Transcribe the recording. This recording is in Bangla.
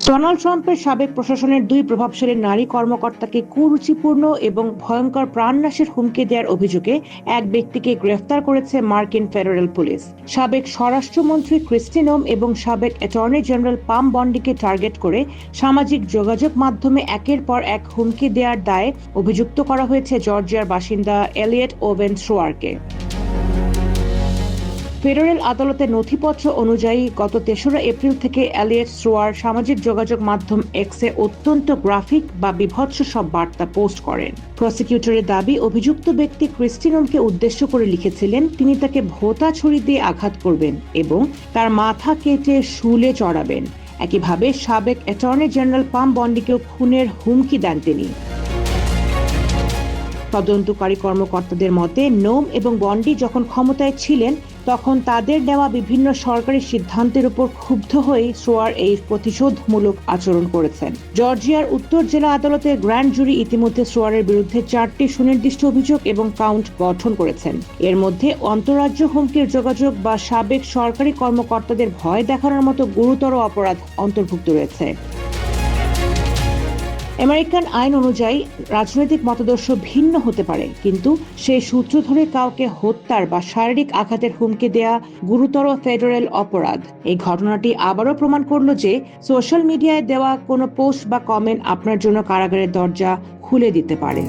ডোনাল্ড ট্রাম্পের সাবেক প্রশাসনের দুই প্রভাবশালী নারী কর্মকর্তাকে কুরুচিপূর্ণ এবং ভয়ঙ্কর প্রাণনাশের হুমকি দেওয়ার অভিযোগে এক ব্যক্তিকে গ্রেফতার করেছে মার্কিন ফেডারেল পুলিশ। সাবেক স্বরাষ্ট্রমন্ত্রী ক্রিস্টি নোম এবং সাবেক অ্যাটর্নি জেনারেল পাম বন্ডিকে টার্গেট করে সামাজিক যোগাযোগ মাধ্যমে একের পর এক হুমকি দেওয়ার দায়ে অভিযুক্ত করা হয়েছে জর্জিয়ার বাসিন্দা এলিয়ট ওভেন থ্রোয়ারকে। ফেডারেল আদালতের নথিপত্র অনুযায়ী গত ৩রা এপ্রিল থেকে এলিয়ট থ্রোয়ার সামাজিক যোগাযোগ মাধ্যম এক্সে অত্যন্ত গ্রাফিক বা বীভৎস সব বার্তা পোস্ট করেন। প্রসিকিউটরের দাবি, অভিযুক্ত ব্যক্তি ক্রিস্টি নোমকে উদ্দেশ্য করে লিখেছিলেন তিনি তাকে ভোঁতা ছুরি দিয়ে আঘাত করবেন এবং তার মাথা কেটে শুলে চড়াবেন। একইভাবে সাবেক অ্যাটর্নি জেনারেল পাম বন্ডিকেও খুনের হুমকি দেন তিনি। তদন্তকারী কর্মকর্তাদের মতে, নোম এবং বন্ডি যখন ক্ষমতায় ছিলেন তখন তাদের নেওয়া বিভিন্ন সরকারি সিদ্ধান্তের উপর ক্ষুব্ধ হয়ে থ্রোয়ার এই প্রতিশোধমূলক আচরণ করেছেন। জর্জিয়ার উত্তর জেলা আদালতের গ্র্যান্ড জুরি ইতিমধ্যে থ্রোয়ারের বিরুদ্ধে 4টি সুনির্দিষ্ট অভিযোগ এবং কাউন্ট গঠন করেছেন। এর মধ্যে অন্তঃরাজ্য হুমকির যোগাযোগ বা সাবেক সরকারি কর্মকর্তাদের ভয় দেখানোর মতো গুরুতর অপরাধ অন্তর্ভুক্ত রয়েছে। আমেরিকান আইন অনুযায়ী রাজনৈতিক মতাদর্শ ভিন্ন হতে পারে, কিন্তু সেই সূত্র ধরে কাউকে হত্যার বা শারীরিক আঘাতের হুমকি দেয়া গুরুতর ফেডারেল অপরাধ। এই ঘটনাটি আবারও প্রমাণ করল যে সোশ্যাল মিডিয়ায় দেওয়া কোনো পোস্ট বা কমেন্ট আপনার জন্য কারাগারের দরজা খুলে দিতে পারে।